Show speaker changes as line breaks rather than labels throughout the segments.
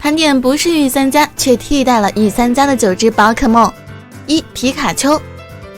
盘点不是御三家却替代了御三家的9只宝可梦。1. 皮卡丘。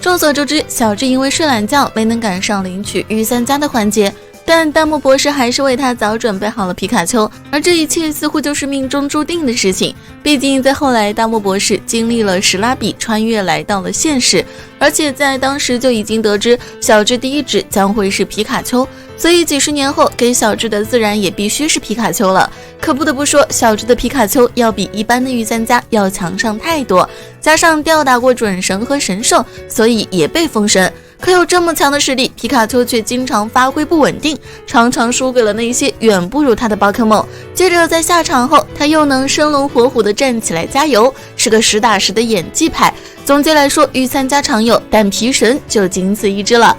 众所周知，小智因为睡懒觉没能赶上领取御三家的环节，但弹幕博士还是为他早准备好了皮卡丘，而这一切似乎就是命中注定的事情。毕竟在后来，弹幕博士经历了史拉比穿越来到了现实，而且在当时就已经得知小智第一只将会是皮卡丘，所以几十年后给小智的自然也必须是皮卡丘了。可不得不说，小智的皮卡丘要比一般的御三家要强上太多，加上吊打过准神和神兽，所以也被封神。可有这么强的实力，皮卡丘却经常发挥不稳定，常常输给了那些远不如他的宝可梦。接着在下场后，他又能生龙活虎地站起来加油，是个实打实的演技派。总结来说，御三家常有，但皮神就仅此一只了。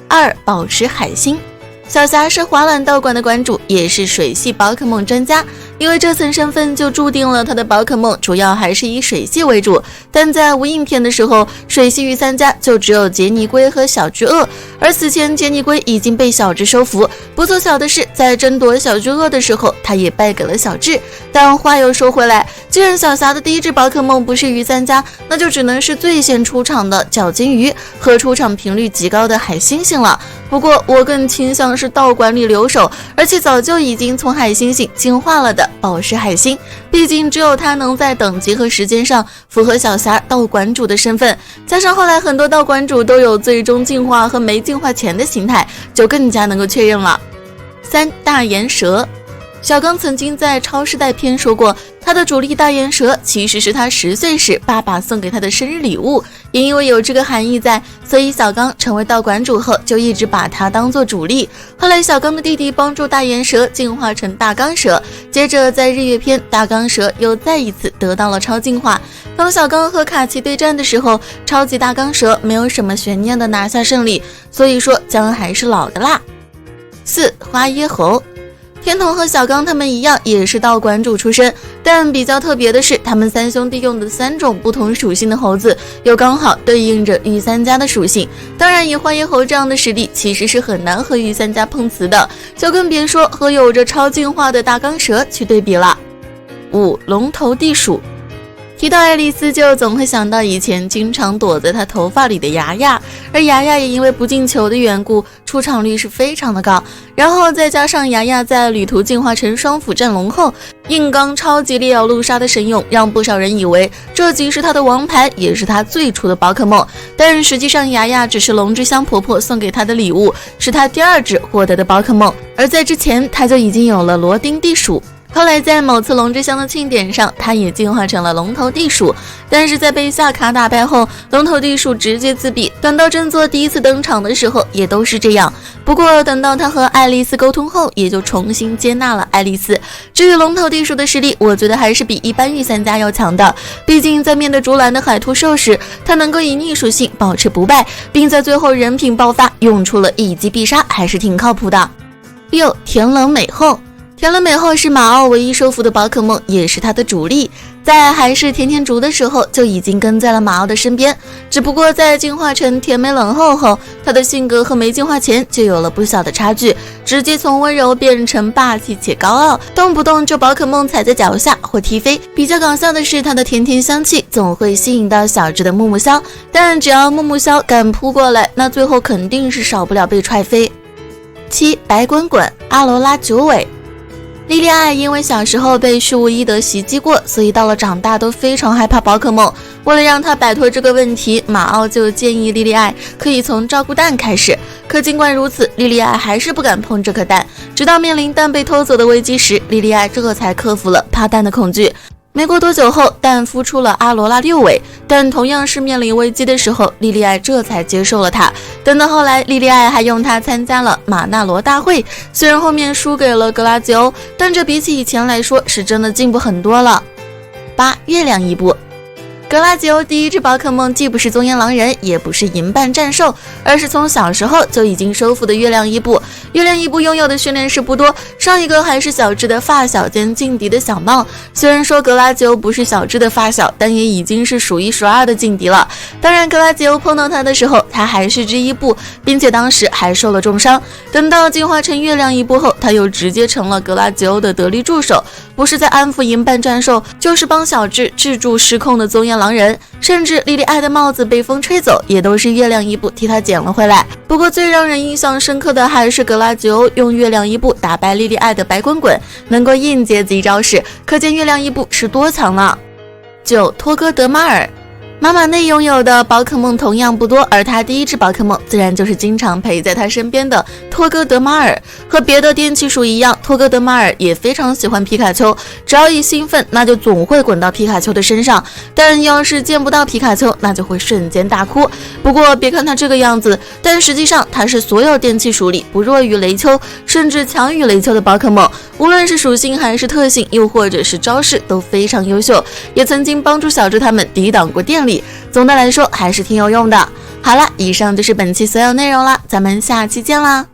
2. 宝石海星。小霞是滑卵道馆的馆主，也是水系宝可梦专家，因为这层身份就注定了他的宝可梦主要还是以水系为主。但在无印篇的时候，水系御三家就只有杰尼龟和小巨鳄，而此前杰尼龟已经被小智收服。不凑巧的是，在争夺小巨鳄的时候，他也败给了小智。但话又说回来，既然小霞的第一只宝可梦不是御三家，那就只能是最先出场的角金鱼和出场频率极高的海星星了。不过我更倾向是道馆里留守，而且早就已经从海星星进化了的宝石海星，毕竟只有它能在等级和时间上符合小霞道馆主的身份，加上后来很多道馆主都有最终进化和没进化前的形态，就更加能够确认了。3. 大岩蛇。小刚曾经在超世代篇说过，他的主力大岩蛇其实是他10岁时爸爸送给他的生日礼物，也因为有这个含义在，所以小刚成为道馆主后就一直把它当做主力。后来小刚的弟弟帮助大岩蛇进化成大钢蛇，接着在日月篇，大钢蛇又再一次得到了超进化。当小刚和卡奇对战的时候，超级大钢蛇没有什么悬念的拿下胜利，所以说姜还是老的辣。4. 花椰猴。天童和小刚他们一样也是道馆主出身，但比较特别的是，他们3兄弟用的3种不同属性的猴子又刚好对应着御三家的属性。当然以花椰猴这样的实力其实是很难和御三家碰瓷的，就更别说和有着超进化的大钢蛇去对比了。5. 龙头地鼠。提到爱丽丝，就总会想到以前经常躲在她头发里的牙牙，而牙牙也因为不进球的缘故，出场率是非常的高。然后再加上牙牙在旅途进化成双斧战龙后，硬刚超级烈耀路杀的神勇，让不少人以为这即是他的王牌，也是他最初的宝可梦。但实际上，牙牙只是龙之香婆婆送给他的礼物，是他第2只获得的宝可梦，而在之前他就已经有了罗丁地鼠。后来在某次龙之香的庆典上，他也进化成了龙头地鼠，但是在被夏卡打败后，龙头地鼠直接自闭。等到振作第一次登场的时候也都是这样，不过等到他和爱丽丝沟通后，也就重新接纳了爱丽丝。至于龙头地鼠的实力，我觉得还是比一般御三家要强的，毕竟在面对竹篮的海兔兽时，他能够以逆属性保持不败，并在最后人品爆发用出了一击必杀，还是挺靠谱的。6. 田冷美后。田冷美后是马奥唯一收服的宝可梦，也是他的主力，在还是甜甜竹的时候就已经跟在了马奥的身边，只不过在进化成甜美冷后后，他的性格和没进化前就有了不小的差距，直接从温柔变成霸气且高傲，动不动就宝可梦踩在脚下或踢飞。比较搞笑的是，他的甜甜香气总会吸引到小智的木木枭，但只要木木枭敢扑过来，那最后肯定是少不了被踹飞。7. 白滚滚阿罗拉九尾。莉莉艾因为小时候被事务伊德袭击过，所以到了长大都非常害怕宝可梦。为了让她摆脱这个问题，马奥就建议莉莉艾可以从照顾蛋开始。可尽管如此，莉莉艾还是不敢碰这颗蛋，直到面临蛋被偷走的危机时，莉莉艾这才克服了怕蛋的恐惧。没过多久后，蛋孵出了阿罗拉6尾，但同样是面临危机的时候，莉莉艾这才接受了它。等到后来，莉莉艾还用它参加了马纳罗大会，虽然后面输给了格拉吉欧，但这比起以前来说是真的进步很多了。8. 月亮一步。格拉吉欧第一只宝可梦既不是宗岩狼人，也不是银斑战兽，而是从小时候就已经收服的月亮伊布。月亮伊布拥有的训练师不多，上一个还是小智的发小兼劲敌的小茂。虽然说格拉吉欧不是小智的发小，但也已经是数一数二的劲敌了。当然，格拉吉欧碰到他的时候，他还是只伊布，并且当时还受了重伤。等到进化成月亮伊布后，他又直接成了格拉吉欧的得力助手，不是在安抚银斑战兽，就是帮小智制住失控的宗岩狼人，甚至莉莉艾的帽子被风吹走，也都是月亮伊布替他捡了回来。不过最让人印象深刻的还是格拉吉欧用月亮伊布打败莉莉艾的白滚滚，能够应接即招式，可见月亮伊布是多强了。9. 托戈德马尔。妈妈内拥有的宝可梦同样不多，而他第一只宝可梦自然就是经常陪在他身边的托戈德马尔。和别的电气鼠一样，托戈德马尔也非常喜欢皮卡丘，只要一兴奋，那就总会滚到皮卡丘的身上，但要是见不到皮卡丘，那就会瞬间大哭。不过别看他这个样子，但实际上他是所有电气鼠里不弱于雷丘，甚至强于雷丘的宝可梦，无论是属性还是特性，又或者是招式都非常优秀，也曾经帮助小智他们抵挡过电力。总的来说还是挺有用的。好了，以上就是本期所有内容了，咱们下期见啦。